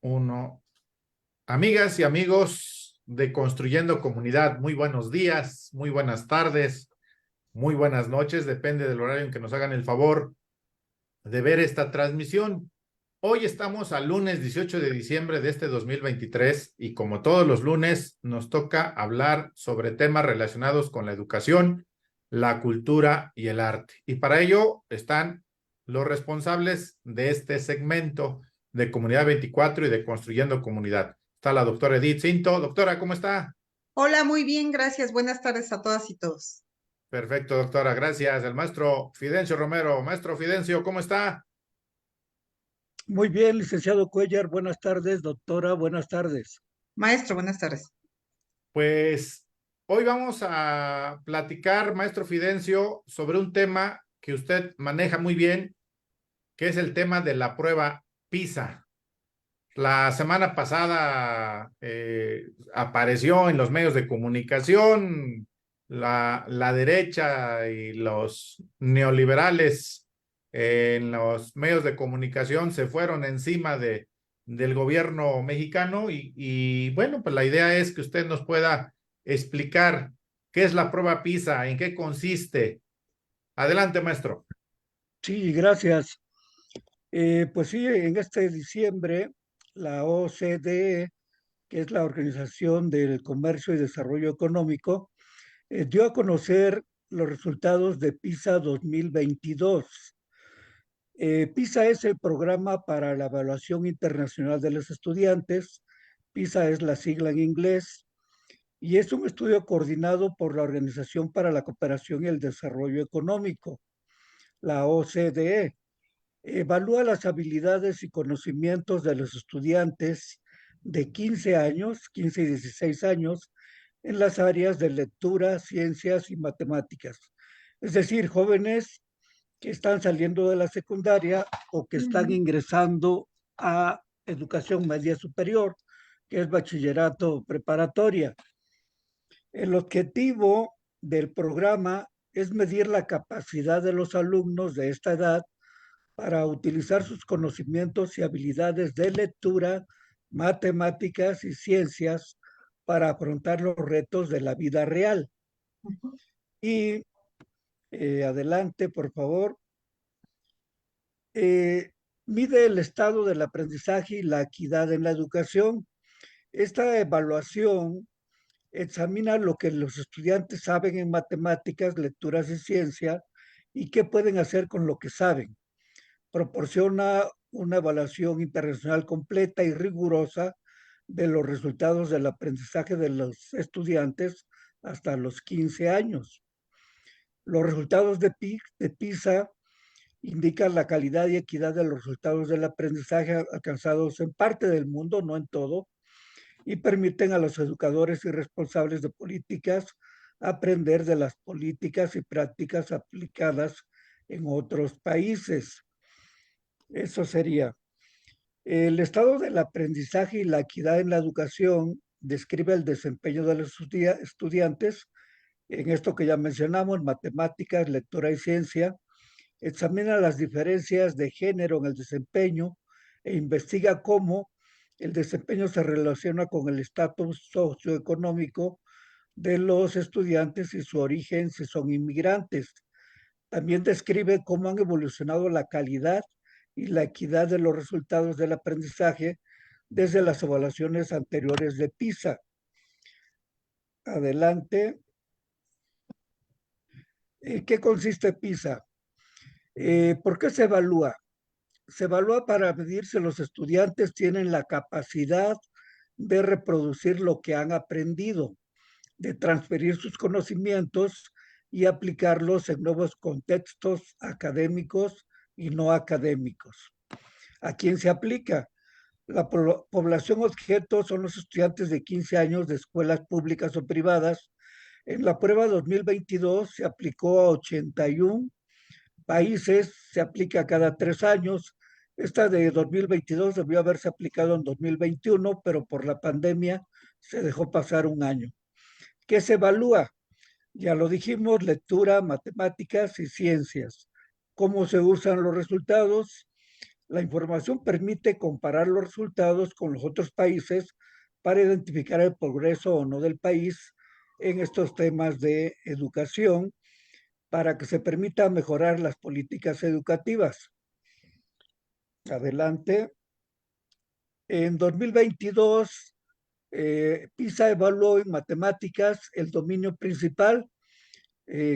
Uno. Amigas y amigos de Construyendo Comunidad, muy buenos días, muy buenas tardes, muy buenas noches, depende del horario en que nos hagan el favor de ver esta transmisión. Hoy estamos al lunes 18 de diciembre de este 2023 y como todos los lunes nos toca hablar sobre temas relacionados con la educación, la cultura y el arte. Y para ello están los responsables de este segmento de Comunidad 24 y de Construyendo Comunidad. Está la doctora Edith Cinto. Doctora, ¿cómo está? Hola, muy bien, gracias. Buenas tardes a todas y todos. Perfecto, doctora, gracias. El maestro Fidencio Romero. Maestro Fidencio, ¿cómo está? Muy bien, licenciado Cuellar, buenas tardes, doctora, buenas tardes. Maestro, buenas tardes. Pues hoy vamos a platicar, maestro Fidencio, sobre un tema que usted maneja muy bien, que es el tema de la prueba PISA. La semana pasada apareció en los medios de comunicación la derecha y los neoliberales en los medios de comunicación se fueron encima del gobierno mexicano y bueno, pues la idea es que usted nos pueda explicar qué es la prueba PISA, en qué consiste. Adelante, maestro. Sí, gracias. Pues sí, en este diciembre, la OCDE, que es la Organización del Comercio y Desarrollo Económico, dio a conocer los resultados de PISA 2022. PISA es el programa para la evaluación internacional de los estudiantes. PISA es la sigla en inglés y es un estudio coordinado por la Organización para la Cooperación y el Desarrollo Económico, la OCDE. Evalúa las habilidades y conocimientos de los estudiantes de 15 años, 15 y 16 años, en las áreas de lectura, ciencias y matemáticas. Es decir, jóvenes que están saliendo de la secundaria o que están ingresando a educación media superior, que es bachillerato preparatoria. El objetivo del programa es medir la capacidad de los alumnos de esta edad para utilizar sus conocimientos y habilidades de lectura, matemáticas y ciencias para afrontar los retos de la vida real. Y adelante, por favor. Eh, Mide el estado del aprendizaje y la equidad en la educación. Esta evaluación examina lo que los estudiantes saben en matemáticas, lecturas y ciencia y qué pueden hacer con lo que saben. Proporciona una evaluación internacional completa y rigurosa de los resultados del aprendizaje de los estudiantes hasta los 15 años. Los resultados de PISA indican la calidad y equidad de los resultados del aprendizaje alcanzados en parte del mundo, no en todo, y permiten a los educadores y responsables de políticas aprender de las políticas y prácticas aplicadas en otros países. Eso sería. El estado del aprendizaje y la equidad en la educación describe el desempeño de los estudiantes en esto que ya mencionamos, matemáticas, lectura y ciencia, examina las diferencias de género en el desempeño e investiga cómo el desempeño se relaciona con el estatus socioeconómico de los estudiantes y su origen si son inmigrantes. También describe cómo han evolucionado la calidad y la equidad de los resultados del aprendizaje desde las evaluaciones anteriores de PISA. Adelante. ¿Qué consiste PISA? ¿Por qué se evalúa? Se evalúa para medir si los estudiantes tienen la capacidad de reproducir lo que han aprendido, de transferir sus conocimientos y aplicarlos en nuevos contextos académicos y no académicos. ¿A quién se aplica? La población objeto son los estudiantes de 15 años de escuelas públicas o privadas. En la prueba 2022 se aplicó a 81 países, se aplica cada 3 años. Esta de 2022 debió haberse aplicado en 2021, pero por la pandemia se dejó pasar un año. ¿Qué se evalúa? Ya lo dijimos, lectura, matemáticas y ciencias. ¿Cómo se usan los resultados? La información permite comparar los resultados con los otros países para identificar el progreso o no del país en estos temas de educación para que se permita mejorar las políticas educativas. Adelante. En 2022, PISA evaluó en matemáticas el dominio principal.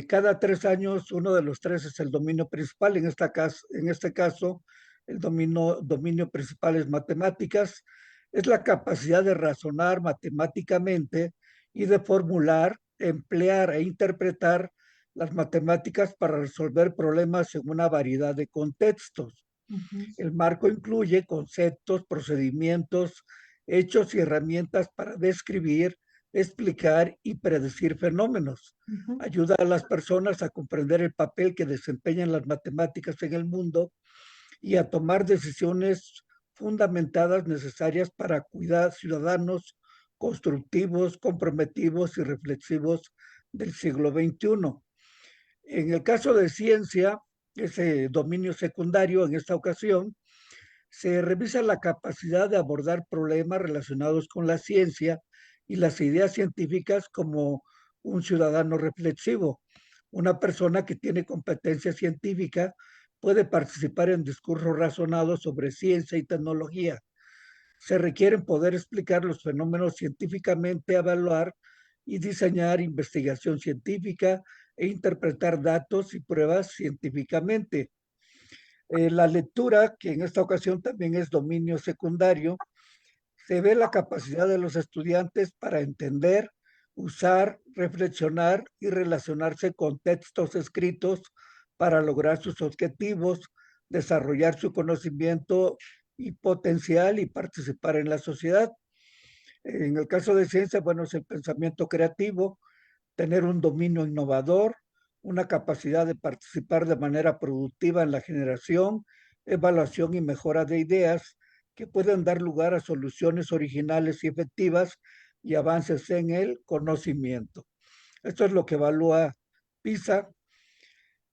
Cada 3 años, uno de los tres es el dominio principal. En este caso, el dominio principal es matemáticas. Es la capacidad de razonar matemáticamente y de formular, emplear e interpretar las matemáticas para resolver problemas en una variedad de contextos. El marco incluye conceptos, procedimientos, hechos y herramientas para describir, explicar y predecir fenómenos. Ayuda a las personas a comprender el papel que desempeñan las matemáticas en el mundo y a tomar decisiones fundamentadas necesarias para cuidar ciudadanos constructivos, comprometidos y reflexivos del siglo XXI. En el caso de ciencia, ese dominio secundario en esta ocasión, se revisa la capacidad de abordar problemas relacionados con la ciencia y las ideas científicas como un ciudadano reflexivo. Una persona que tiene competencia científica puede participar en discursos razonados sobre ciencia y tecnología. Se requiere poder explicar los fenómenos científicamente, evaluar y diseñar investigación científica e interpretar datos y pruebas científicamente. La lectura, que en esta ocasión también es dominio secundario, se ve la capacidad de los estudiantes para entender, usar, reflexionar y relacionarse con textos escritos para lograr sus objetivos, desarrollar su conocimiento y potencial y participar en la sociedad. En el caso de ciencia, bueno, es el pensamiento creativo, tener un dominio innovador, una capacidad de participar de manera productiva en la generación, evaluación y mejora de ideas que pueden dar lugar a soluciones originales y efectivas y avances en el conocimiento. Esto es lo que evalúa PISA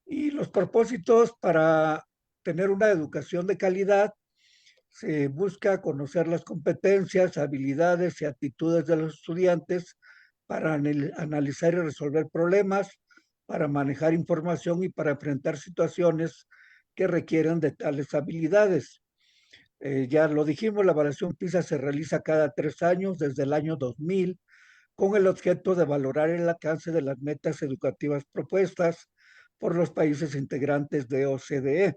y los propósitos para tener una educación de calidad. Se busca conocer las competencias, habilidades y actitudes de los estudiantes para analizar y resolver problemas, para manejar información y para enfrentar situaciones que requieren de tales habilidades. Ya lo dijimos, la evaluación PISA se realiza cada 3 años desde el año 2000 con el objeto de valorar el alcance de las metas educativas propuestas por los países integrantes de OCDE.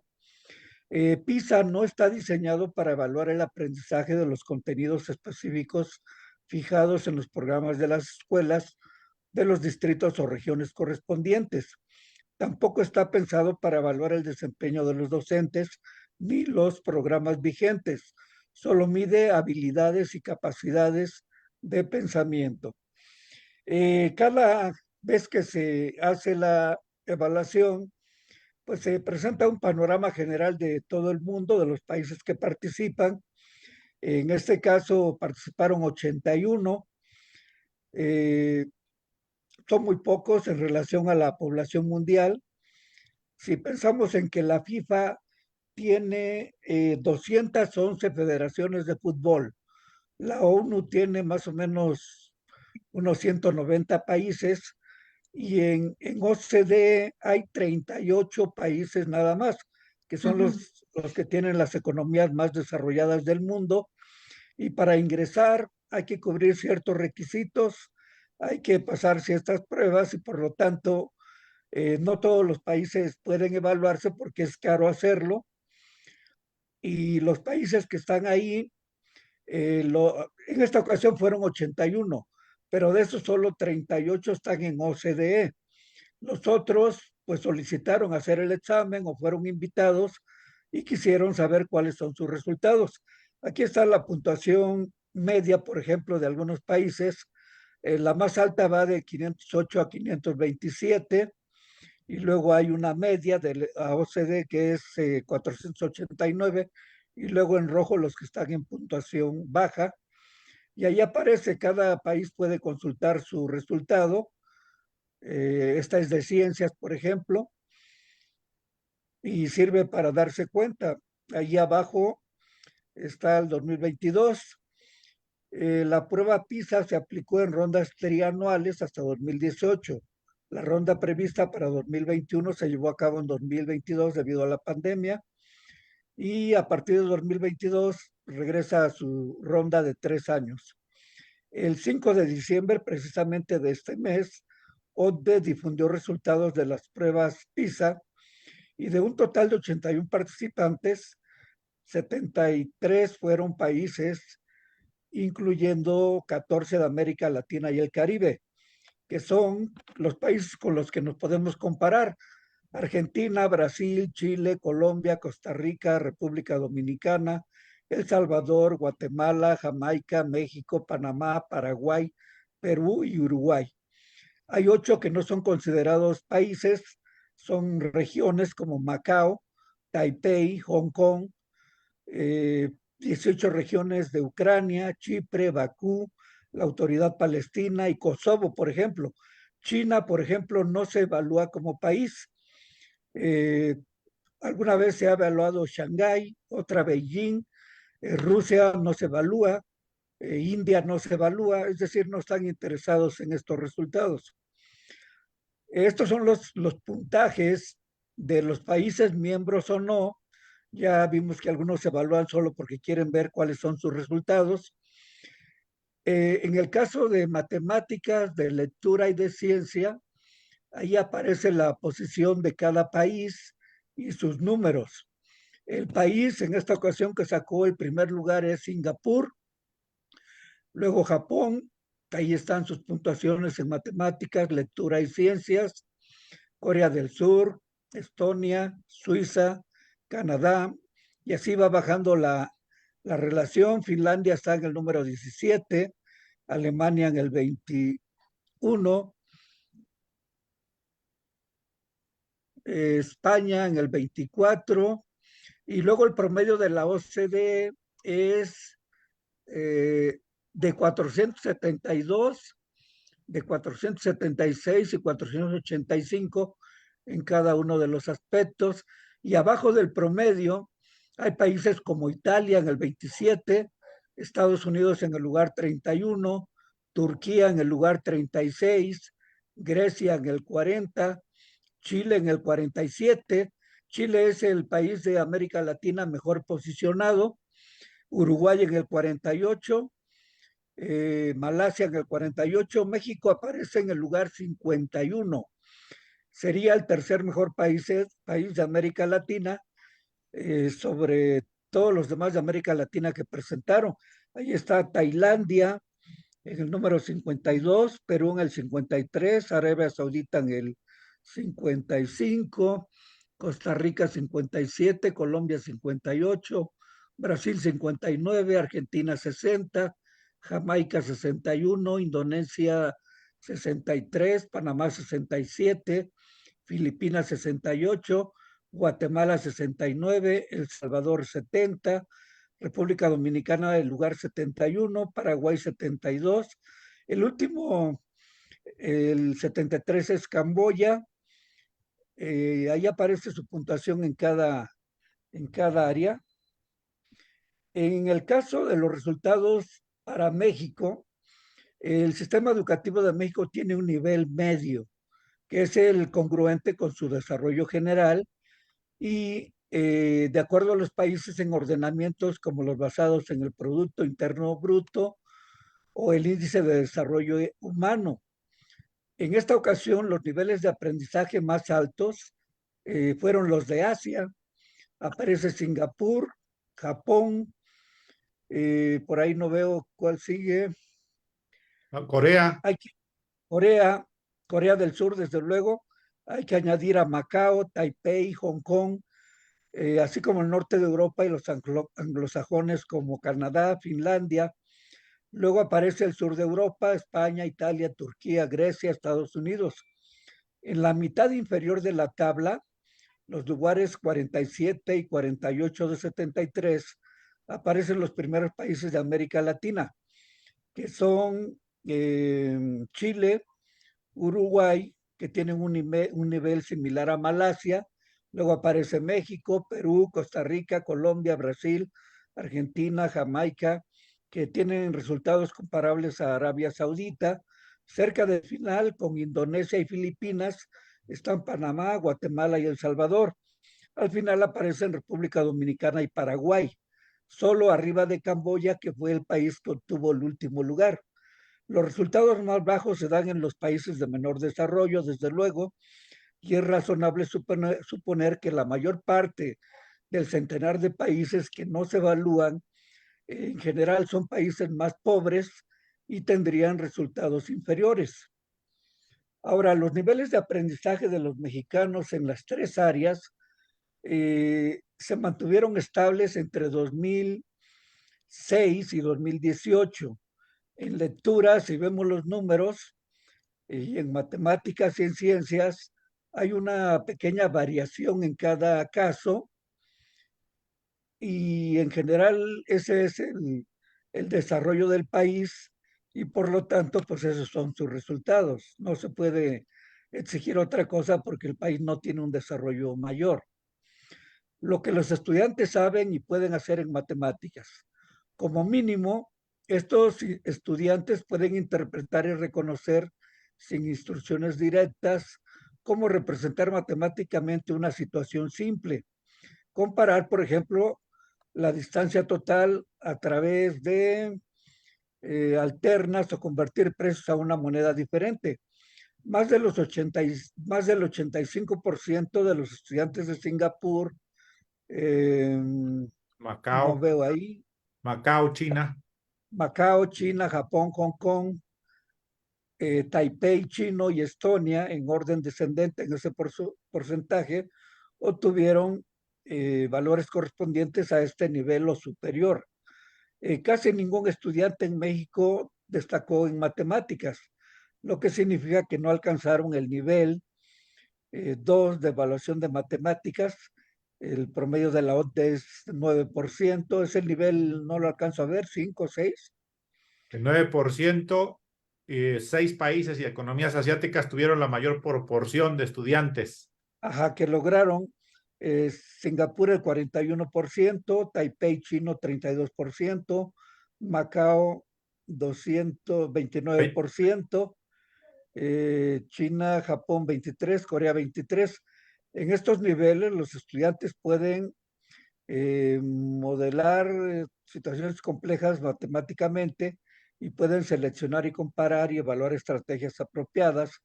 PISA no está diseñado para evaluar el aprendizaje de los contenidos específicos fijados en los programas de las escuelas de los distritos o regiones correspondientes. Tampoco está pensado para evaluar el desempeño de los docentes ni los programas vigentes. Solo mide habilidades y capacidades de pensamiento. Cada vez que se hace la evaluación, pues se presenta un panorama general de todo el mundo, de los países que participan. En este caso participaron 81. eh, Son muy pocos en relación a la población mundial. Si pensamos en que la FIFA tiene 211 federaciones de fútbol, la ONU tiene más o menos unos 190 países y en OCDE hay 38 países nada más, que son los que tienen las economías más desarrolladas del mundo. Y para ingresar hay que cubrir ciertos requisitos, hay que pasar ciertas pruebas y por lo tanto no todos los países pueden evaluarse porque es caro hacerlo. Y los países que están ahí, en esta ocasión fueron 81, pero de esos solo 38 están en OCDE. Los otros, pues solicitaron hacer el examen o fueron invitados y quisieron saber cuáles son sus resultados. Aquí está la puntuación media, por ejemplo, de algunos países. La más alta va de 508 a 527 y luego hay una media de la OCDE que es 489 y luego en rojo los que están en puntuación baja. Y ahí aparece, cada país puede consultar su resultado. Esta es de ciencias, por ejemplo, y sirve para darse cuenta. Allí abajo está el 2022. La prueba PISA se aplicó en rondas trianuales hasta 2018. La ronda prevista para 2021 se llevó a cabo en 2022 debido a la pandemia y a partir de 2022 regresa a su ronda de 3 años. El 5 de diciembre, precisamente de este mes, OCDE difundió resultados de las pruebas PISA y de un total de 81 participantes, 73 fueron países, incluyendo 14 de América Latina y el Caribe, que son los países con los que nos podemos comparar: Argentina, Brasil, Chile, Colombia, Costa Rica, República Dominicana, El Salvador, Guatemala, Jamaica, México, Panamá, Paraguay, Perú y Uruguay. Hay 8 que no son considerados países, son regiones como Macao, Taipei, Hong Kong, 18 regiones de Ucrania, Chipre, Bakú, la Autoridad Palestina y Kosovo, por ejemplo. China, por ejemplo, no se evalúa como país. Eh, Alguna vez se ha evaluado Shanghái, otra Beijing, Rusia no se evalúa, India no se evalúa, es decir, no están interesados en estos resultados. Estos son los puntajes de los países miembros o no. Ya vimos que algunos se evalúan solo porque quieren ver cuáles son sus resultados. En el caso de matemáticas, de lectura y de ciencia, ahí aparece la posición de cada país y sus números. El país en esta ocasión que sacó el primer lugar es Singapur, luego Japón, ahí están sus puntuaciones en matemáticas, lectura y ciencias, Corea del Sur, Estonia, Suiza, Canadá, y así va bajando la relación. Finlandia está en el número 17, Alemania en el 21, España en el 24, y luego el promedio de la OCDE es de 472, de 476 y 485 en cada uno de los aspectos. Y abajo del promedio hay países como Italia en el 27, Estados Unidos en el lugar 31, Turquía en el lugar 36, Grecia en el 40, Chile en el 47. Chile es el país de América Latina mejor posicionado, Uruguay en el 48, Malasia en el 48, México aparece en el lugar 51. Sería el tercer mejor país de América Latina, sobre todos los demás de América Latina que presentaron. Ahí está Tailandia en el número 52, Perú en el 53, Arabia Saudita en el 55, Costa Rica 57, Colombia 58, Brasil 59, Argentina 60, Jamaica 61, Indonesia 63, Panamá 67, Filipinas 68, Guatemala 69, El Salvador 70, República Dominicana el lugar 71, Paraguay 72, el último, el 73 es Camboya, ahí aparece su puntuación en cada área. En el caso de los resultados para México, el sistema educativo de México tiene un nivel medio, que es el congruente con su desarrollo general y de acuerdo a los países en ordenamientos como los basados en el Producto Interno Bruto o el Índice de Desarrollo Humano. En esta ocasión, los niveles de aprendizaje más altos fueron los de Asia. Aparece Singapur, Japón, por ahí no veo cuál sigue. Corea. Hay que, Corea, Corea del Sur, desde luego. Hay que añadir a Macao, Taipei, Hong Kong, así como el norte de Europa y los anglosajones como Canadá, Finlandia. Luego aparece el sur de Europa, España, Italia, Turquía, Grecia, Estados Unidos. En la mitad inferior de la tabla, los lugares 47 y 48 de 73, aparecen los primeros países de América Latina, que son Chile, Uruguay, que tienen un nivel similar a Malasia, Luego aparece México, Perú, Costa Rica, Colombia, Brasil, Argentina, Jamaica, que tienen resultados comparables a Arabia Saudita. Cerca del final, con Indonesia y Filipinas, están Panamá, Guatemala y El Salvador. Al final aparecen República Dominicana y Paraguay, solo arriba de Camboya, que fue el país que obtuvo el último lugar. Los resultados más bajos se dan en los países de menor desarrollo, desde luego, y es razonable suponer que la mayor parte del centenar de países que no se evalúan en general son países más pobres y tendrían resultados inferiores. Ahora, los niveles de aprendizaje de los mexicanos en las tres áreas se mantuvieron estables entre 2006 y 2018. En lectura, si vemos los números, y en matemáticas y en ciencias, hay una pequeña variación en cada caso y en general ese es el desarrollo del país y por lo tanto, pues esos son sus resultados. No se puede exigir otra cosa porque el país no tiene un desarrollo mayor. Lo que los estudiantes saben y pueden hacer en matemáticas. Como mínimo, estos estudiantes pueden interpretar y reconocer sin instrucciones directas cómo representar matemáticamente una situación simple. Comparar, por ejemplo, la distancia total a través de alternas o convertir precios a una moneda diferente. Más del 85% de los estudiantes de Singapur, no Macao, veo ahí, Macao, China. Macao, China, Japón, Hong Kong, Taipei, Chino y Estonia, en orden descendente en ese porcentaje, obtuvieron valores correspondientes a este nivel o superior. Casi ningún estudiante en México destacó en matemáticas, lo que significa que no alcanzaron el nivel 2 de evaluación de matemáticas. El promedio de la OCDE es 9%, es el nivel, no lo alcanzo a ver, 5 o 6. El 9%, 6 países y economías asiáticas tuvieron la mayor proporción de estudiantes. Ajá, que lograron Singapur el 41%, Taipei chino 32%, Macao 229%, China, Japón 23%, Corea 23%. En estos niveles los estudiantes pueden modelar situaciones complejas matemáticamente y pueden seleccionar y comparar y evaluar estrategias apropiadas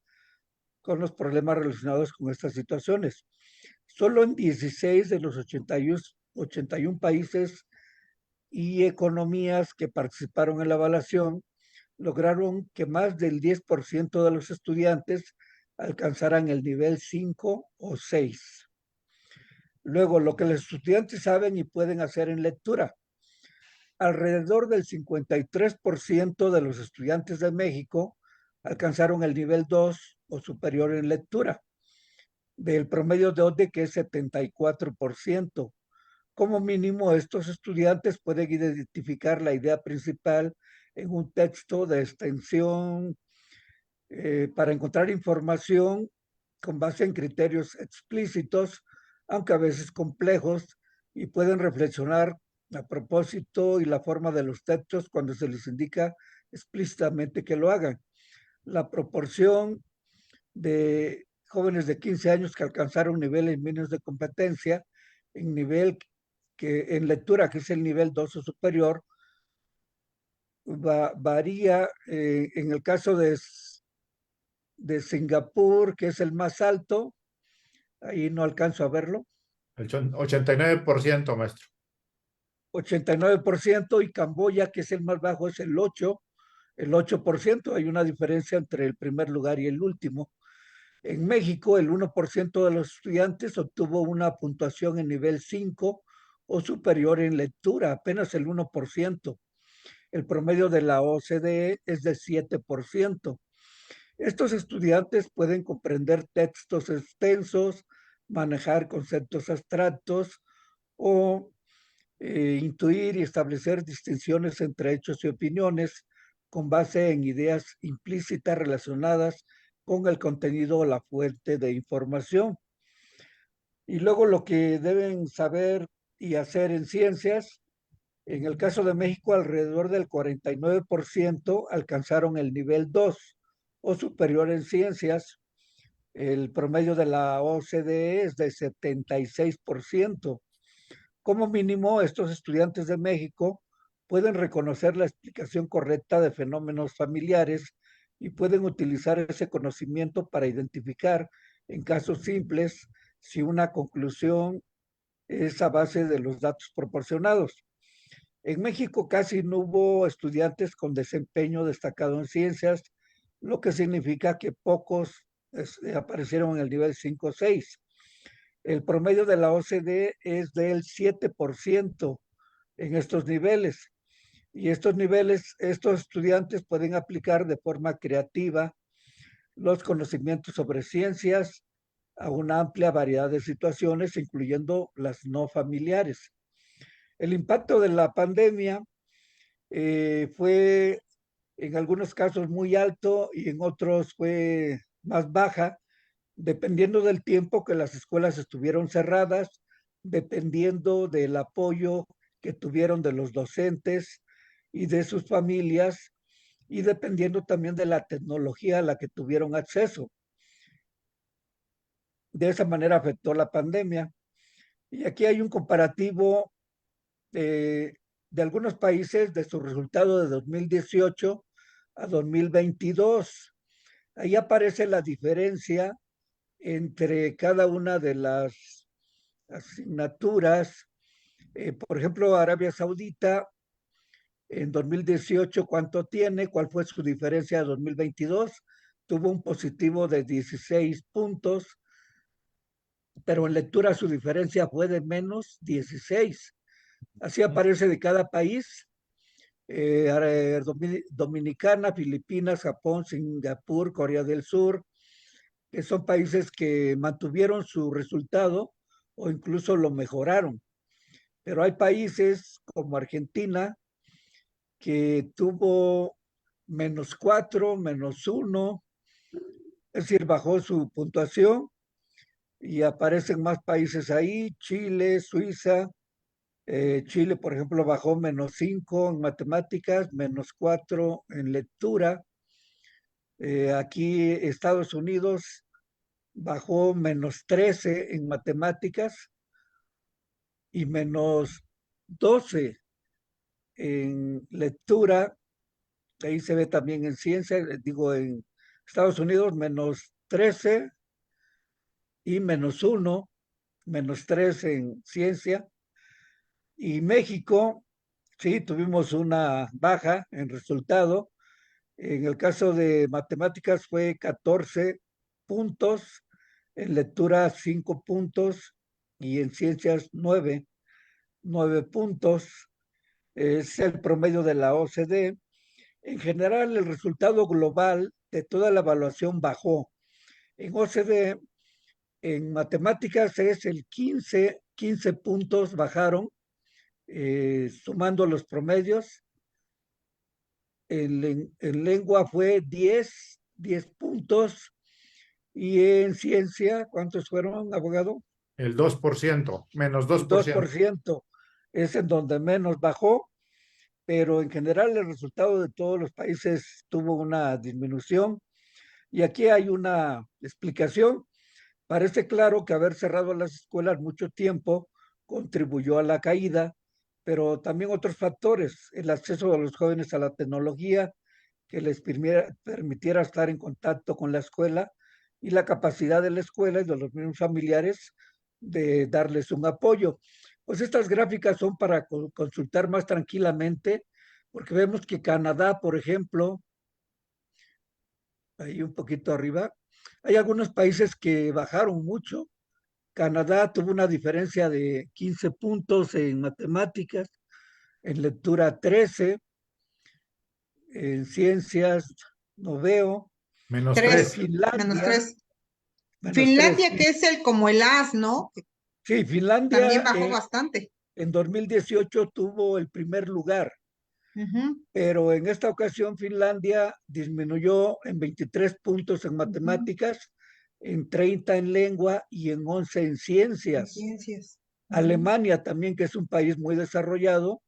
con los problemas relacionados con estas situaciones. Solo en 16 de los 81 países y economías que participaron en la evaluación lograron que más del 10% de los estudiantes alcanzaran el nivel 5 o 6. Luego, lo que los estudiantes saben y pueden hacer en lectura. Alrededor del 53% de los estudiantes de México alcanzaron el nivel 2 o superior en lectura, del promedio de ODE que es 74%. Como mínimo, estos estudiantes pueden identificar la idea principal en un texto de extensión para encontrar información con base en criterios explícitos, aunque a veces complejos, y pueden reflexionar a propósito y la forma de los textos cuando se les indica explícitamente que lo hagan. La proporción de jóvenes de 15 años que alcanzaron niveles mínimos de competencia en nivel que en lectura, que es el nivel 2 o superior, varía en el caso de Singapur, que es el más alto, ahí no alcanzo a verlo, El 89%, maestro. 89%, y Camboya, que es el más bajo, es el 8%. Hay una diferencia entre el primer lugar y el último. En México, el 1% de los estudiantes obtuvo una puntuación en nivel 5 o superior en lectura, apenas el 1%. El promedio de la OCDE es de 7%. Estos estudiantes pueden comprender textos extensos, manejar conceptos abstractos o intuir y establecer distinciones entre hechos y opiniones con base en ideas implícitas relacionadas con el contenido o la fuente de información. Y luego lo que deben saber y hacer en ciencias, en el caso de México, alrededor del 49% alcanzaron el nivel 2 o superior en ciencias. El promedio de la OCDE es de 76%. Como mínimo, estos estudiantes de México pueden reconocer la explicación correcta de fenómenos familiares y pueden utilizar ese conocimiento para identificar en casos simples si una conclusión es a base de los datos proporcionados. En México casi no hubo estudiantes con desempeño destacado en ciencias, lo que significa que pocos aparecieron en el nivel 5 o 6. El promedio de la OCDE es del 7% en estos niveles. Y estos niveles, estos estudiantes pueden aplicar de forma creativa los conocimientos sobre ciencias a una amplia variedad de situaciones, incluyendo las no familiares. El impacto de la pandemia fue en algunos casos muy alto y en otros fue más baja, dependiendo del tiempo que las escuelas estuvieron cerradas, dependiendo del apoyo que tuvieron de los docentes y de sus familias, y dependiendo también de la tecnología a la que tuvieron acceso. De esa manera afectó la pandemia. Y aquí hay un comparativo de algunos países de su resultado de 2018 a 2022. Ahí aparece la diferencia entre cada una de las asignaturas. Por ejemplo, Arabia Saudita en 2018, ¿cuánto tiene? ¿Cuál fue su diferencia de 2022? Tuvo un positivo de 16 puntos, pero en lectura su diferencia fue de menos 16. Así aparece de cada país. Dominicana, Filipinas, Japón, Singapur, Corea del Sur, que son países que mantuvieron su resultado o incluso lo mejoraron. Pero hay países como Argentina que tuvo -4, -1, es decir, bajó su puntuación y aparecen más países ahí, Chile, Suiza. Chile, por ejemplo, bajó -5 en matemáticas, -4 en lectura. Aquí Estados Unidos bajó -13 en matemáticas y -12 en lectura. Ahí se ve también en ciencia, digo, en Estados Unidos -13 y -1, -3 en ciencia. Y México, sí, tuvimos una baja en resultado. En el caso de matemáticas fue 14 puntos, en lectura 5 puntos y en ciencias 9 puntos. Es el promedio de la OCDE. En general, el resultado global de toda la evaluación bajó. En OCDE, en matemáticas es el 15 puntos bajaron, sumando los promedios. En lengua fue 10 puntos. Y en ciencia, ¿cuántos fueron, abogado? El 2%, menos El 2%. 2% es en donde menos bajó, pero en general el resultado de todos los países tuvo una disminución. Y aquí hay una explicación. Parece claro que haber cerrado las escuelas mucho tiempo contribuyó a la caída, pero también otros factores, el acceso de los jóvenes a la tecnología, que les permitiera estar en contacto con la escuela y la capacidad de la escuela y de los mismos familiares de darles un apoyo. Pues estas gráficas son para consultar más tranquilamente, porque vemos que Canadá, por ejemplo, ahí un poquito arriba, hay algunos países que bajaron mucho. Canadá tuvo una diferencia de 15 puntos en matemáticas, en lectura 13, en ciencias no veo. Menos Tres, 3. Finlandia, -3. -3. Finlandia, que es el como el as, ¿no? Sí, También Finlandia bajó bastante. en 2018 tuvo el primer lugar, Ujú, pero en esta ocasión Finlandia disminuyó en 23 puntos en ujú. matemáticas, en 30 en lengua y en 11 en ciencias. Ciencias. Alemania también, que es un país muy desarrollado,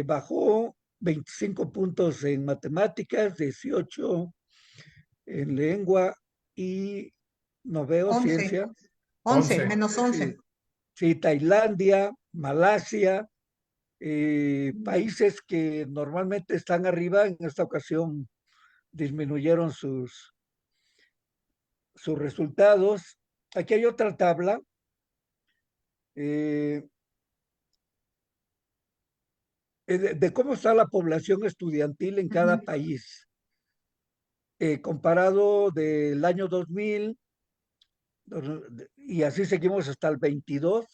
bajó 25 puntos en matemáticas, 18 en lengua y no veo 11, ciencia. 11, 11. menos 11. Sí, sí, Tailandia, Malasia, países que normalmente están arriba, en esta ocasión disminuyeron sus resultados. Aquí hay otra tabla. eh, de cómo está la población estudiantil en cada país, comparado del año 2000, y así seguimos hasta el 22.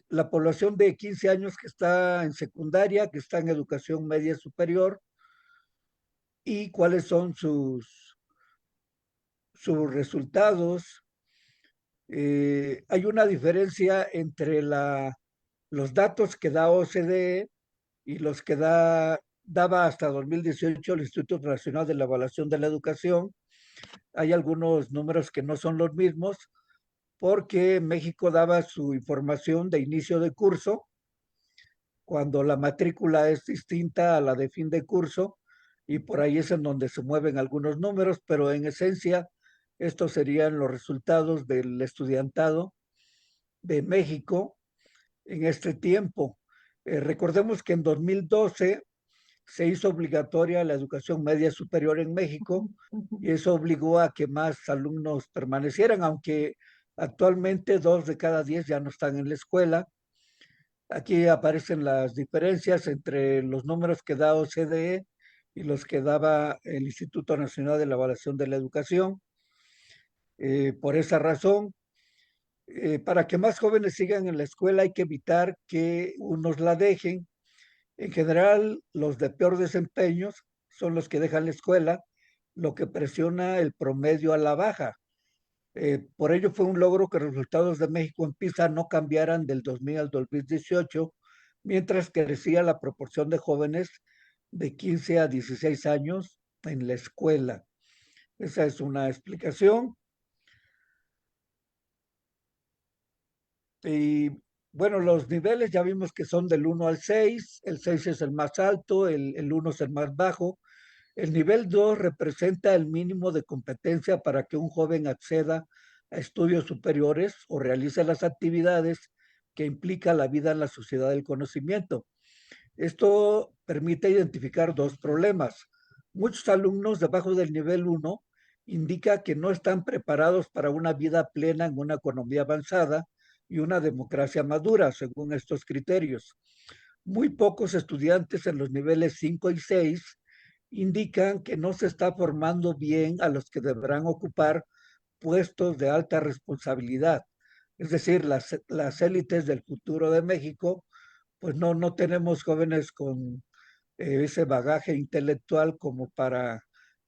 La población de 15 años que está en secundaria, que está en educación media superior, y cuáles son sus resultados. Hay una diferencia entre los datos que da OCDE y los que daba hasta 2018 el Instituto Nacional de la Evaluación de la Educación. Hay algunos números que no son los mismos porque México daba su información de inicio de curso, cuando la matrícula es distinta a la de fin de curso, y por ahí es en donde se mueven algunos números, pero en esencia estos serían los resultados del estudiantado de México en este tiempo. Recordemos que en 2012 se hizo obligatoria la educación media superior en México y eso obligó a que más alumnos permanecieran, aunque actualmente 2 de cada 10 ya no están en la escuela. Aquí aparecen las diferencias entre los números que da OCDE y los que daba el Instituto Nacional de la Evaluación de la Educación. Por esa razón, para que más jóvenes sigan en la escuela hay que evitar que unos la dejen. En general, los de peor desempeño son los que dejan la escuela, lo que presiona el promedio a la baja. Por ello fue un logro que los resultados de México en PISA no cambiaran del 2000 al 2018, mientras crecía la proporción de jóvenes de 15 a 16 años en la escuela. Esa es una explicación. Y bueno, los niveles ya vimos que son del 1 al 6. El 6 es el más alto, el 1 es el más bajo. El nivel 2 representa el mínimo de competencia para que un joven acceda a estudios superiores o realice las actividades que implica la vida en la sociedad del conocimiento. Esto permite identificar dos problemas. Muchos alumnos debajo del nivel 1 indica que no están preparados para una vida plena en una economía avanzada y una democracia madura, según estos criterios. Muy pocos estudiantes en los niveles 5 y 6 indican que no se está formando bien a los que deberán ocupar puestos de alta responsabilidad. Es decir, las élites del futuro de México, pues no tenemos jóvenes con ese bagaje intelectual como para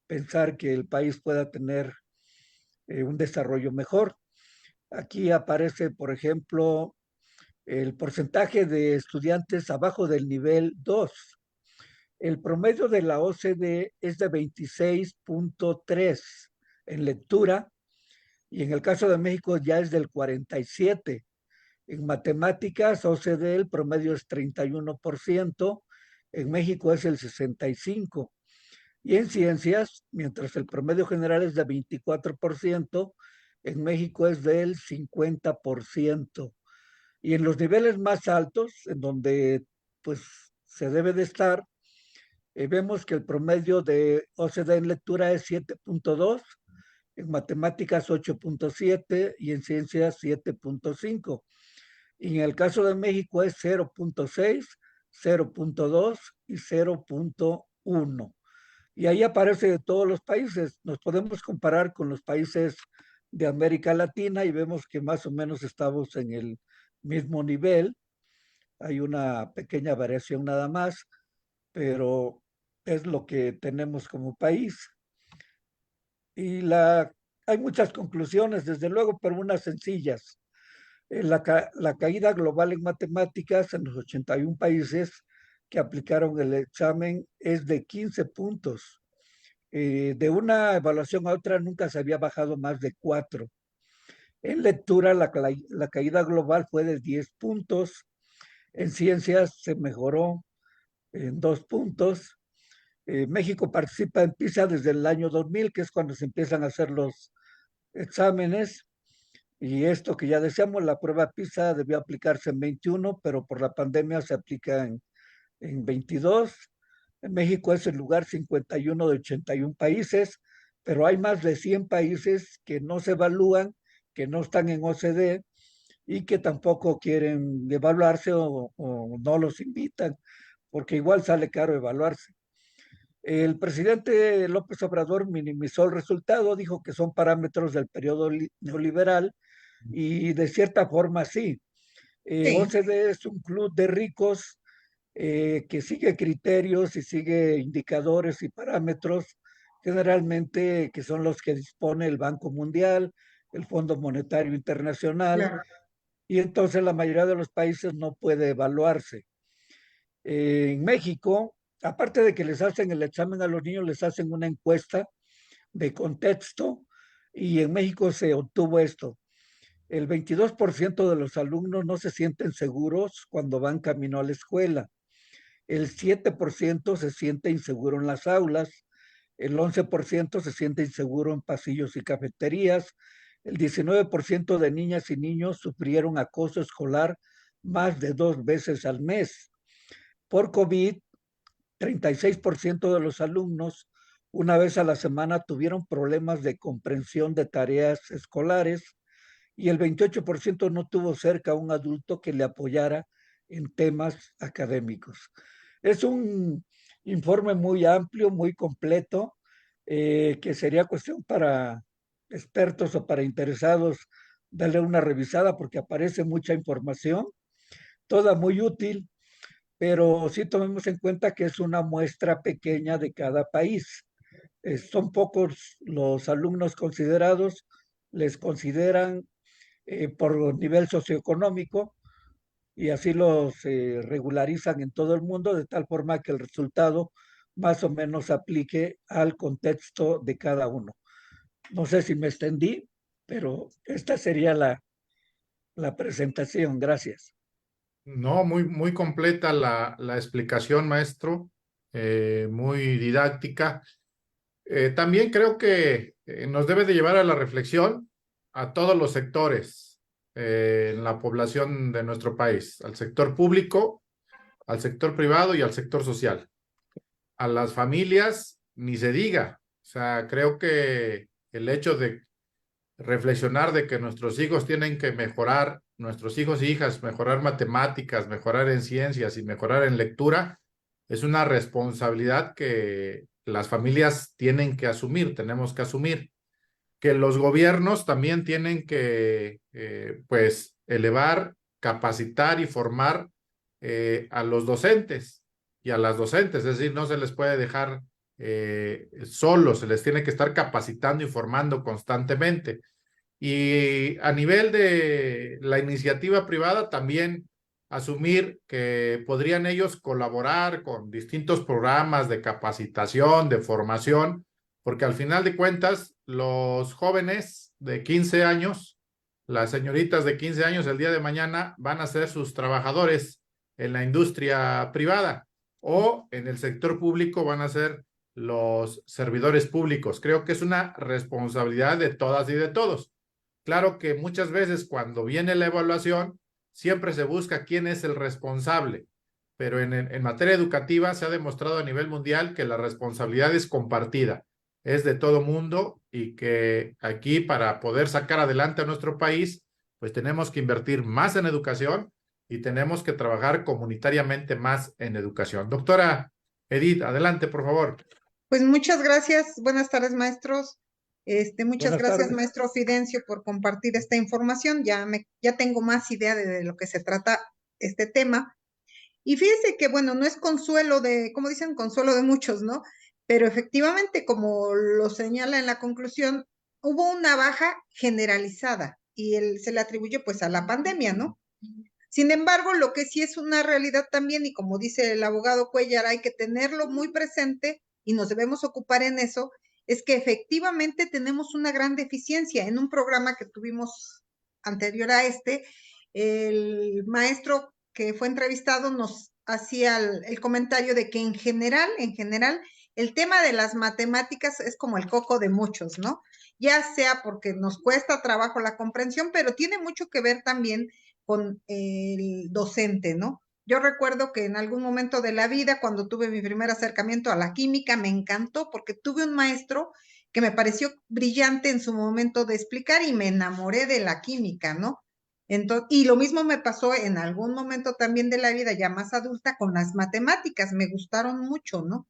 pensar que el país pueda tener un desarrollo mejor. Aquí aparece, por ejemplo, el porcentaje de estudiantes abajo del nivel 2. El promedio de la OCDE es de 26.3 en lectura y en el caso de México ya es del 47. En matemáticas, OCDE el promedio es 31%, en México es el 65%. Y en ciencias, mientras el promedio general es de 24%, en México es del 50%. Y en los niveles más altos, en donde pues se debe de estar, vemos que el promedio de OCDE en lectura es 7.2, en matemáticas 8.7 y en ciencias 7.5. Y en el caso de México es 0.6, 0.2 y 0.1. Y ahí aparece de todos los países. Nos podemos comparar con los países de América Latina y vemos que más o menos estamos en el mismo nivel. Hay una pequeña variación nada más, pero es lo que tenemos como país. Y hay muchas conclusiones, desde luego, pero unas sencillas. La caída global en matemáticas en los 81 países que aplicaron el examen es de 15 puntos. De una evaluación a otra nunca se había bajado más de 4. En lectura, la caída global fue de 10 puntos. En ciencias se mejoró en 2 puntos. México participa en PISA desde el año 2000, que es cuando se empiezan a hacer los exámenes. Y esto que ya decíamos, la prueba PISA debió aplicarse en 21, pero por la pandemia se aplica en 22. En México es el lugar 51 de 81 países, pero hay más de 100 países que no se evalúan, que no están en OCDE y que tampoco quieren evaluarse o no los invitan, porque igual sale caro evaluarse. El presidente López Obrador minimizó el resultado, dijo que son parámetros del periodo neoliberal y de cierta forma sí. Sí, OCDE es un club de ricos que sigue criterios y sigue indicadores y parámetros generalmente que son los que dispone el Banco Mundial, el Fondo Monetario Internacional, claro. y entonces la mayoría de los países no puede evaluarse. En México, aparte de que les hacen el examen a los niños, les hacen una encuesta de contexto y en México se obtuvo esto. El 22% de los alumnos no se sienten seguros cuando van camino a la escuela. El 7% se siente inseguro en las aulas. El 11% se siente inseguro en pasillos y cafeterías. El 19% de niñas y niños sufrieron acoso escolar más de 2 veces al mes. Por COVID, 36% de los alumnos una vez a la semana tuvieron problemas de comprensión de tareas escolares y el 28% no tuvo cerca a un adulto que le apoyara en temas académicos. Es un informe muy amplio, muy completo, que sería cuestión para expertos o para interesados darle una revisada porque aparece mucha información, toda muy útil, pero sí tomemos en cuenta que es una muestra pequeña de cada país. Son pocos los alumnos considerados, les consideran por nivel socioeconómico y así los regularizan en todo el mundo de tal forma que el resultado más o menos aplique al contexto de cada uno. No sé si me extendí, pero esta sería la presentación. Gracias. No, muy completa la explicación, maestro, muy didáctica. También creo que nos debe de llevar a la reflexión a todos los sectores en la población de nuestro país, al sector público, al sector privado y al sector social. A las familias, ni se diga. O sea, creo que el hecho de reflexionar de que nuestros hijos tienen que mejorar, nuestros hijos e hijas, mejorar matemáticas, mejorar en ciencias y mejorar en lectura, es una responsabilidad que las familias tienen que asumir, tenemos que asumir, que los gobiernos también tienen que, pues, elevar, capacitar y formar a los docentes y a las docentes, es decir, no se les puede dejar solos, se les tiene que estar capacitando y formando constantemente. Y a nivel de la iniciativa privada, también asumir que podrían ellos colaborar con distintos programas de capacitación, de formación, porque al final de cuentas, los jóvenes de 15 años, las señoritas de 15 años el día de mañana van a ser sus trabajadores en la industria privada o en el sector público van a ser los servidores públicos. Creo que es una responsabilidad de todas y de todos. Claro que muchas veces cuando viene la evaluación, siempre se busca quién es el responsable, pero en materia educativa se ha demostrado a nivel mundial que la responsabilidad es compartida, es de todo mundo y que aquí para poder sacar adelante a nuestro país, pues tenemos que invertir más en educación y tenemos que trabajar comunitariamente más en educación. Doctora Edith, adelante, por favor. Pues muchas gracias. Buenas tardes, maestros. Muchas Buenas gracias, tardes. maestro Fidencio, por compartir esta información. Ya tengo más idea de lo que se trata este tema. Y fíjese que, bueno, no es consuelo de, como dicen, consuelo de muchos, ¿no? Pero efectivamente, como lo señala en la conclusión, hubo una baja generalizada y se le atribuye pues a la pandemia, ¿no? Sin embargo, lo que sí es una realidad también, y como dice el abogado Cuellar, hay que tenerlo muy presente, y nos debemos ocupar en eso, es que efectivamente tenemos una gran deficiencia. En un programa que tuvimos anterior a este, el maestro que fue entrevistado nos hacía el comentario de que en general, el tema de las matemáticas es como el coco de muchos, ¿no? Ya sea porque nos cuesta trabajo la comprensión, pero tiene mucho que ver también con el docente, ¿no? Yo recuerdo que en algún momento de la vida, cuando tuve mi primer acercamiento a la química, me encantó porque tuve un maestro que me pareció brillante en su momento de explicar y me enamoré de la química, ¿no? Entonces, y lo mismo me pasó en algún momento también de la vida, ya más adulta, con las matemáticas, me gustaron mucho, ¿no?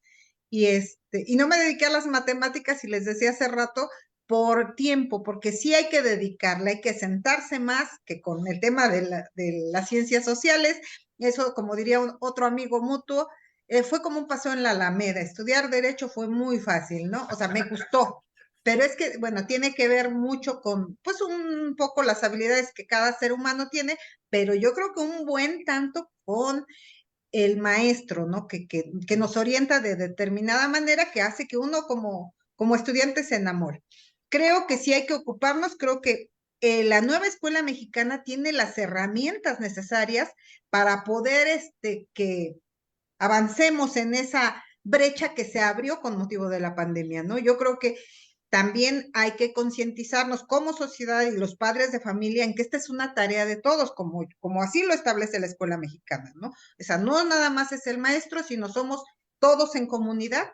Y no me dediqué a las matemáticas, y les decía hace rato, por tiempo, porque sí hay que dedicarle, hay que sentarse más que con el tema de las ciencias sociales. Eso, como diría otro amigo mutuo, fue como un paseo en la Alameda. Estudiar derecho fue muy fácil, ¿no? O sea, me gustó. Pero es que, bueno, tiene que ver mucho con, pues, un poco las habilidades que cada ser humano tiene, pero yo creo que un buen tanto con el maestro, ¿no? Que nos orienta de determinada manera que hace que uno como estudiante se enamore. Creo que sí hay que ocuparnos, creo que la nueva escuela mexicana tiene las herramientas necesarias para poder que avancemos en esa brecha que se abrió con motivo de la pandemia, ¿no? Yo creo que también hay que concientizarnos como sociedad y los padres de familia en que esta es una tarea de todos, como así lo establece la escuela mexicana, ¿no? O sea, no nada más es el maestro, sino somos todos en comunidad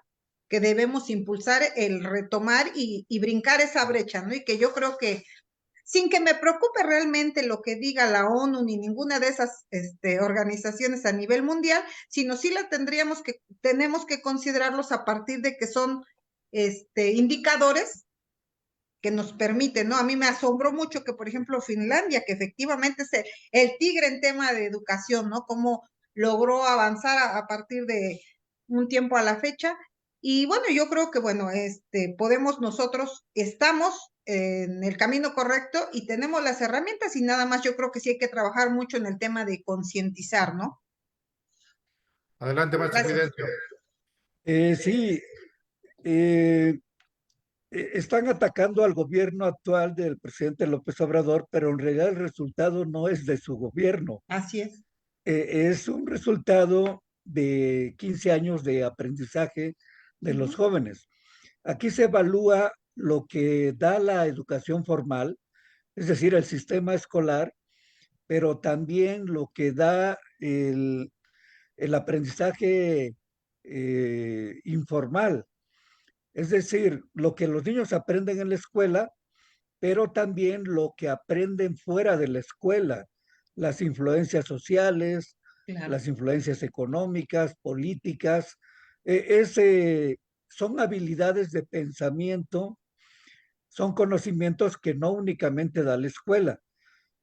que debemos impulsar el retomar y brincar esa brecha, ¿no? Y que yo creo que sin que me preocupe realmente lo que diga la ONU ni ninguna de esas organizaciones a nivel mundial, sino sí tenemos que considerarlos a partir de que son indicadores que nos permiten, ¿no? A mí me asombró mucho que, por ejemplo, Finlandia, que efectivamente es el tigre en tema de educación, ¿no? Cómo logró avanzar a partir de un tiempo a la fecha. Y bueno, yo creo que, bueno, nosotros estamos en el camino correcto y tenemos las herramientas y nada más yo creo que sí hay que trabajar mucho en el tema de concientizar, ¿no? Adelante, maestro Gracias. Fidencio. Sí, eh, están atacando al gobierno actual del presidente López Obrador, pero en realidad el resultado no es de su gobierno. Así es. Es un resultado de 15 años de aprendizaje de los jóvenes. Aquí se evalúa lo que da la educación formal, es decir, el sistema escolar, pero también lo que da el aprendizaje informal, es decir, lo que los niños aprenden en la escuela, pero también lo que aprenden fuera de la escuela, las influencias sociales, Claro. las influencias económicas, políticas, ese, son habilidades de pensamiento, son conocimientos que no únicamente da la escuela.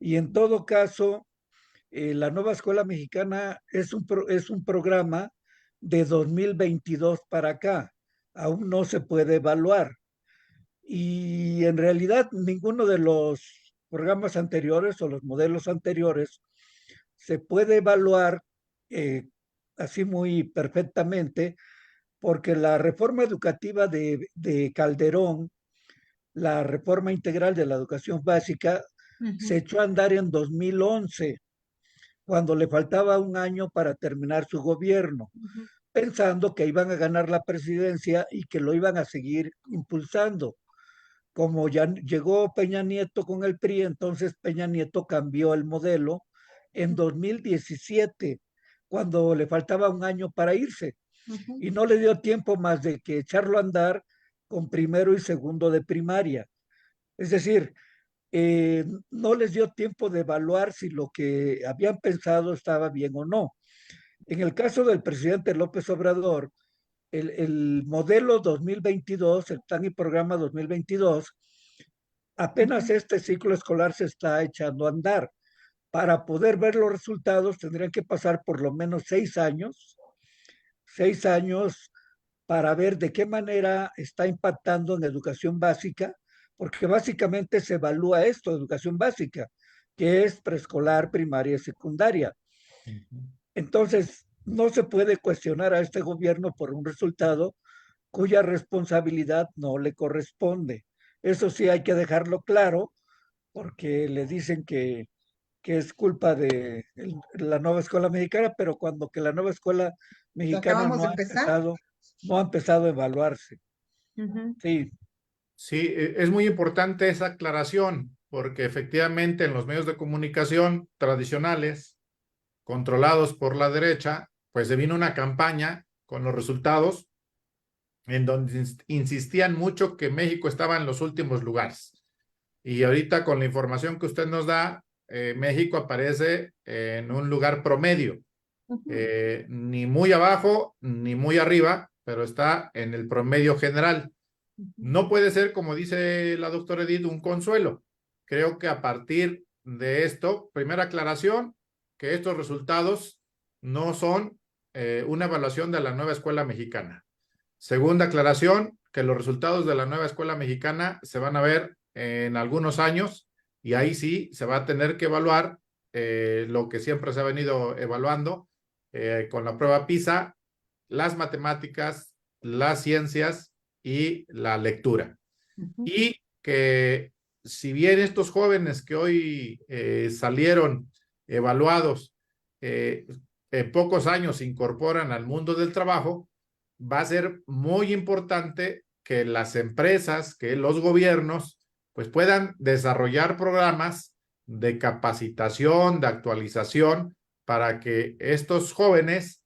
Y en todo caso, la nueva escuela mexicana es un programa de 2022 para acá. Aún no se puede evaluar. Y en realidad ninguno de los programas anteriores o los modelos anteriores se puede evaluar así muy perfectamente porque la reforma educativa de Calderón, la reforma integral de la educación básica, se echó a andar en 2011, cuando le faltaba un año para terminar su gobierno, pensando que iban a ganar la presidencia y que lo iban a seguir impulsando. Como ya llegó Peña Nieto con el PRI, entonces Peña Nieto cambió el modelo en 2017, cuando le faltaba un año para irse, y no le dio tiempo más de que echarlo a andar con primero y segundo de primaria. Es decir, no les dio tiempo de evaluar si lo que habían pensado estaba bien o no. En el caso del presidente López Obrador, el modelo 2022, el plan y programa 2022, apenas este ciclo escolar se está echando a andar. Para poder ver los resultados tendrían que pasar por lo menos 6 años para ver de qué manera está impactando en educación básica, porque básicamente se evalúa esto, educación básica, que es preescolar, primaria y secundaria. Entonces, no se puede cuestionar a este gobierno por un resultado cuya responsabilidad no le corresponde. Eso sí hay que dejarlo claro, porque le dicen que es culpa de la nueva escuela mexicana, pero cuando que la nueva escuela Que mexicana acabamos de empezar. no ha empezado a evaluarse. Ujú. Sí, Sí, es muy importante esa aclaración, porque efectivamente en los medios de comunicación tradicionales, controlados por la derecha, pues se vino una campaña con los resultados en donde insistían mucho que México estaba en los últimos lugares. Y ahorita con la información que usted nos da, México aparece en un lugar promedio, Ujú. ni muy abajo ni muy arriba, pero está en el promedio general. Ujú. No puede ser, como dice la doctora Edith, un consuelo. Creo que a partir de esto, primera aclaración, que estos resultados no son una evaluación de la nueva escuela mexicana. Segunda aclaración, que los resultados de la nueva escuela mexicana se van a ver en algunos años y ahí sí se va a tener que evaluar lo que siempre se ha venido evaluando con la prueba PISA, las matemáticas, las ciencias y la lectura. Ujú. Y que si bien estos jóvenes que hoy salieron evaluados eh, en pocos años se incorporan al mundo del trabajo, va a ser muy importante que las empresas, que los gobiernos, pues puedan desarrollar programas de capacitación, de actualización, para que estos jóvenes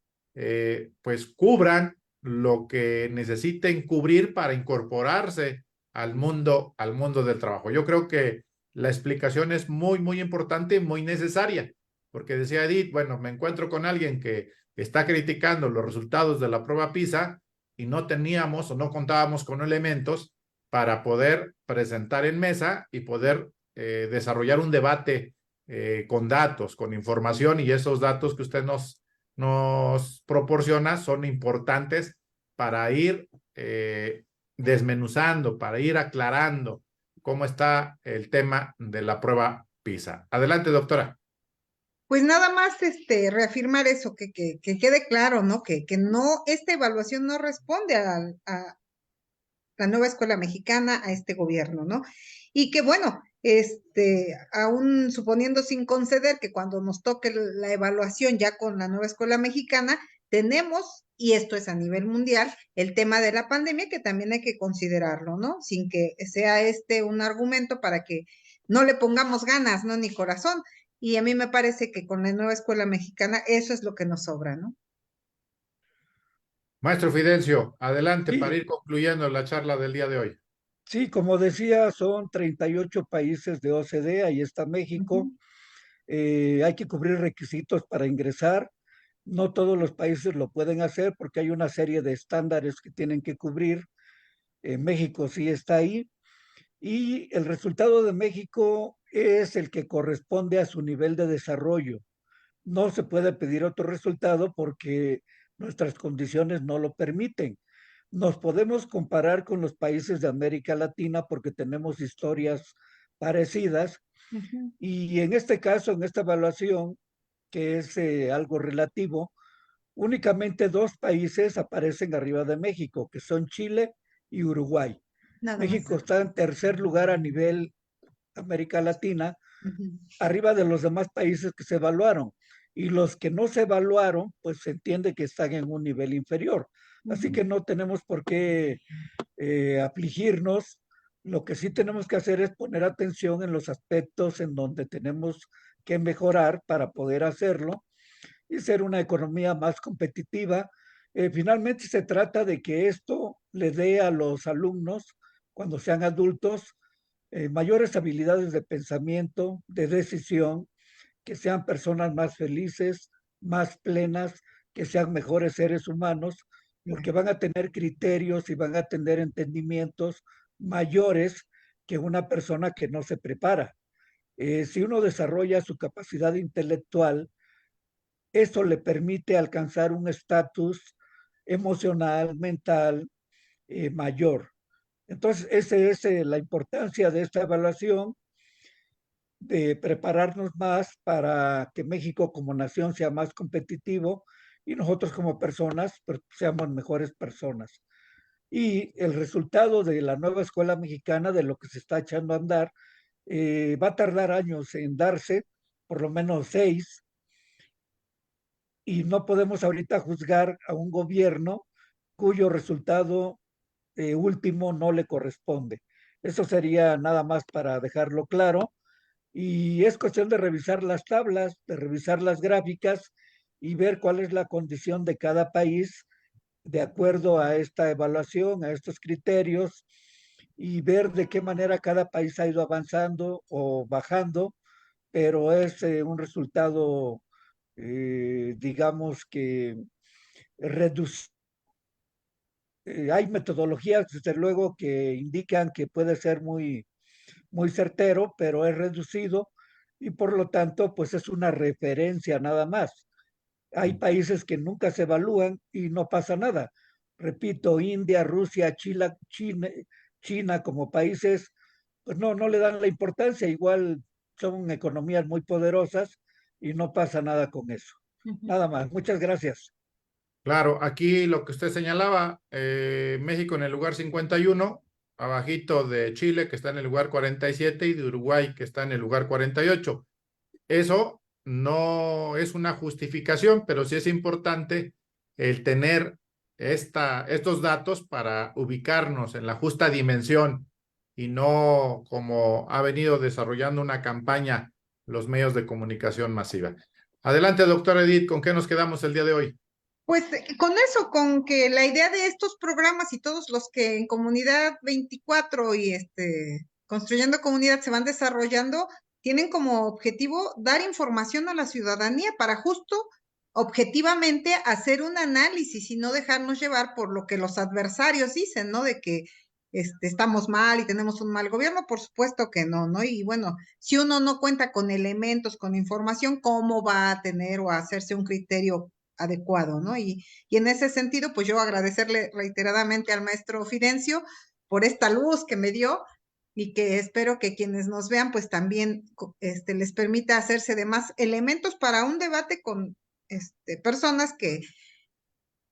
pues cubran lo que necesiten cubrir para incorporarse al mundo del trabajo. Yo creo que la explicación es muy, muy importante y muy necesaria, porque decía Edith, bueno, me encuentro con alguien que está criticando los resultados de la prueba PISA y no teníamos o no contábamos con elementos para poder presentar en mesa y poder desarrollar un debate con datos, con información, y esos datos que usted nos proporciona son importantes para ir desmenuzando, para ir aclarando cómo está el tema de la prueba PISA. Adelante, doctora. Pues nada más reafirmar eso, que quede claro, ¿no? Que no, esta evaluación no responde a la nueva escuela mexicana, a este gobierno, ¿no? Y que bueno, aún suponiendo sin conceder que cuando nos toque la evaluación ya con la nueva escuela mexicana, tenemos, y esto es a nivel mundial, el tema de la pandemia que también hay que considerarlo, ¿no? Sin que sea un argumento para que no le pongamos ganas, ¿no? Ni corazón. Y a mí me parece que con la nueva escuela mexicana eso es lo que nos sobra, ¿no? Maestro Fidencio, adelante para sí, ir concluyendo la charla del día de hoy. sí, como decía, son 38 países de OCDE, ahí está México. Ujú. Hay que cubrir requisitos para ingresar. No todos los países lo pueden hacer porque hay una serie de estándares que tienen que cubrir. México sí está ahí. Y el resultado de México es el que corresponde a su nivel de desarrollo. No se puede pedir otro resultado porque nuestras condiciones no lo permiten. Nos podemos comparar con los países de América Latina porque tenemos historias parecidas Ujú. y en este caso, en esta evaluación, que es algo relativo, únicamente dos países aparecen arriba de México, que son Chile y Uruguay. Nada más. México está en tercer lugar a nivel América Latina, Ujú. arriba de los demás países que se evaluaron. Y los que no se evaluaron, pues se entiende que están en un nivel inferior. Así Ujú. que no tenemos por qué afligirnos. Lo que sí tenemos que hacer es poner atención en los aspectos en donde tenemos que mejorar para poder hacerlo y ser una economía más competitiva. Finalmente se trata de que esto le dé a los alumnos, cuando sean adultos, mayores habilidades de pensamiento, de decisión, que sean personas más felices, más plenas, que sean mejores seres humanos, porque van a tener criterios y van a tener entendimientos mayores que una persona que no se prepara. Si uno desarrolla su capacidad intelectual, eso le permite alcanzar un estatus emocional, mental mayor. Entonces, esa es la importancia de esta evaluación, de prepararnos más para que México como nación sea más competitivo y nosotros como personas pues, seamos mejores personas. y el resultado de la nueva escuela mexicana, de lo que se está echando a andar, va a tardar años en darse, por lo menos 6, y no podemos ahorita juzgar a un gobierno cuyo resultado último no le corresponde. Eso sería nada más para dejarlo claro. Y es cuestión de revisar las tablas, de revisar las gráficas y ver cuál es la condición de cada país de acuerdo a esta evaluación, a estos criterios, y ver de qué manera cada país ha ido avanzando o bajando, pero es un resultado, digamos que reducido. Hay metodologías, desde luego, que indican que puede ser muy certero, pero es reducido y por lo tanto, pues es una referencia nada más. Hay países que nunca se evalúan y no pasa nada. Repito, India, Rusia, China como países, pues no le dan la importancia, igual son economías muy poderosas y no pasa nada con eso. Ujú. Nada más, muchas gracias. Claro, aquí lo que usted señalaba, México en el lugar 51, abajito de Chile, que está en el lugar 47, y de Uruguay, que está en el lugar 48. Eso no es una justificación, pero sí es importante el tener estos datos para ubicarnos en la justa dimensión y no como ha venido desarrollando una campaña los medios de comunicación masiva. Adelante, doctor Edith, ¿con qué nos quedamos el día de hoy? Pues con eso, con que la idea de estos programas y todos los que en Comunidad 24 y Construyendo Comunidad se van desarrollando, tienen como objetivo dar información a la ciudadanía para justo, objetivamente, hacer un análisis y no dejarnos llevar por lo que los adversarios dicen, ¿no? De que estamos mal y tenemos un mal gobierno, por supuesto que no, ¿no? Y bueno, si uno no cuenta con elementos, con información, ¿cómo va a tener o a hacerse un criterio adecuado, ¿no? Y en ese sentido, pues yo agradecerle reiteradamente al maestro Fidencio por esta luz que me dio y que espero que quienes nos vean, pues también les permita hacerse de más elementos para un debate con personas que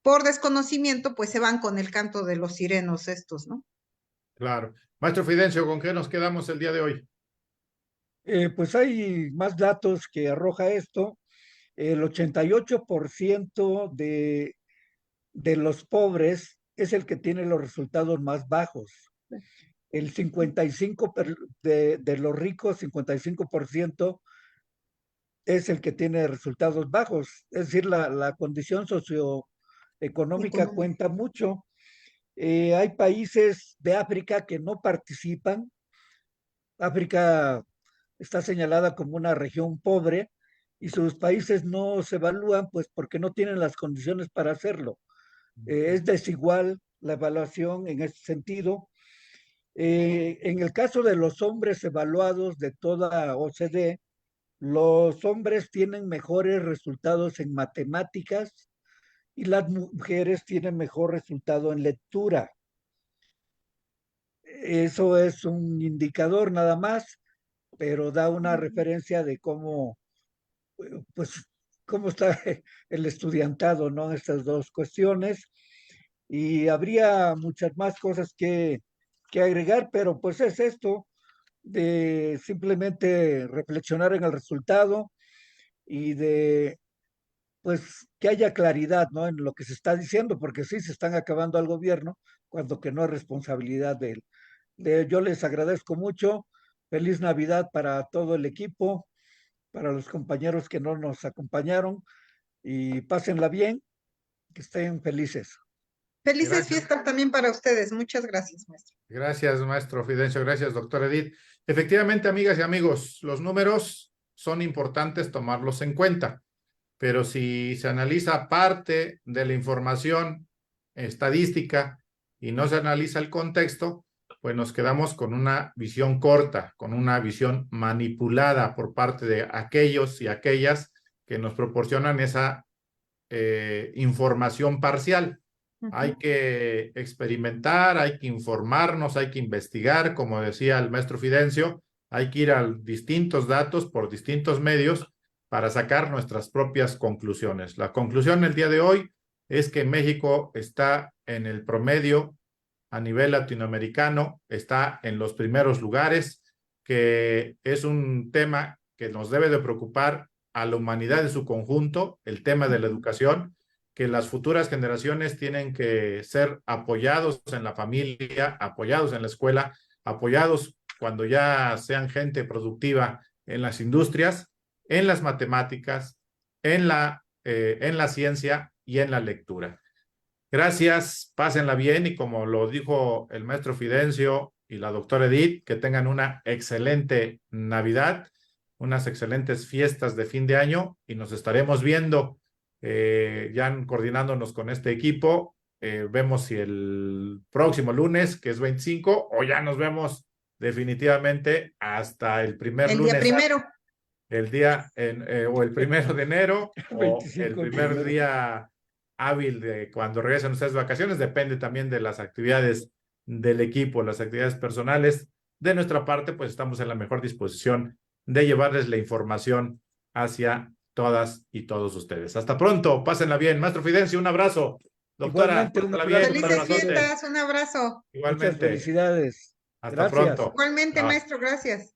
por desconocimiento, pues se van con el canto de los sirenos estos, ¿no? Claro. Maestro Fidencio, ¿con qué nos quedamos el día de hoy? Pues hay más datos que arroja esto. El 88% de los pobres es el que tiene los resultados más bajos. El 55% de los ricos, 55% es el que tiene resultados bajos. Es decir, la condición socioeconómica Económico. cuenta mucho. Hay países de África que no participan. África está señalada como una región pobre y sus países no se evalúan pues porque no tienen las condiciones para hacerlo. Es desigual la evaluación en ese sentido. En el caso de los hombres evaluados de toda OCDE, los hombres tienen mejores resultados en matemáticas y las mujeres tienen mejor resultado en lectura. Eso es un indicador nada más, pero da una referencia de cómo, pues, cómo está el estudiantado, ¿no? En estas dos cuestiones. Y habría muchas más cosas que agregar, pero pues es esto de simplemente reflexionar en el resultado y de pues que haya claridad, ¿no? En lo que se está diciendo, porque sí se están acabando al gobierno cuando que no es responsabilidad de él. Yo les agradezco mucho. Feliz Navidad para todo el equipo, para los compañeros que no nos acompañaron y pásenla bien, que estén felices. Felices Gracias. fiestas también para ustedes. Muchas gracias, maestro. Gracias, maestro Fidencio. Gracias, doctor Edith. Efectivamente, amigas y amigos, los números son importantes tomarlos en cuenta, pero si se analiza parte de la información estadística y no se analiza el contexto, pues nos quedamos con una visión corta, con una visión manipulada por parte de aquellos y aquellas que nos proporcionan esa información parcial. Hay que experimentar, hay que informarnos, hay que investigar, como decía el maestro Fidencio, hay que ir a distintos datos por distintos medios para sacar nuestras propias conclusiones. La conclusión el día de hoy es que México está en el promedio a nivel latinoamericano, está en los primeros lugares, que es un tema que nos debe de preocupar a la humanidad en su conjunto, el tema de la educación, que las futuras generaciones tienen que ser apoyados en la familia, apoyados en la escuela, apoyados cuando ya sean gente productiva en las industrias, en las matemáticas, en la ciencia y en la lectura. Gracias, pásenla bien y como lo dijo el maestro Fidencio y la doctora Edith, que tengan una excelente Navidad, unas excelentes fiestas de fin de año y nos estaremos viendo ya coordinándonos con este equipo. Vemos si el próximo lunes, que es 25, o ya nos vemos definitivamente hasta el primer El lunes. día primero. El día, o el 1 de enero, o el 25 de primer enero. día hábil de cuando regresan ustedes de vacaciones, depende también de las actividades del equipo, las actividades personales. De nuestra parte, pues estamos en la mejor disposición de llevarles la información hacia todas y todos ustedes. Hasta pronto, pásenla bien. Maestro Fidencio, un abrazo. Doctora, Igualmente, un pásala abrazo bien, para Felices abrazote. fiestas, un abrazo. Muchas Igualmente. felicidades. Hasta Gracias. pronto. Igualmente, Chao. maestro, gracias.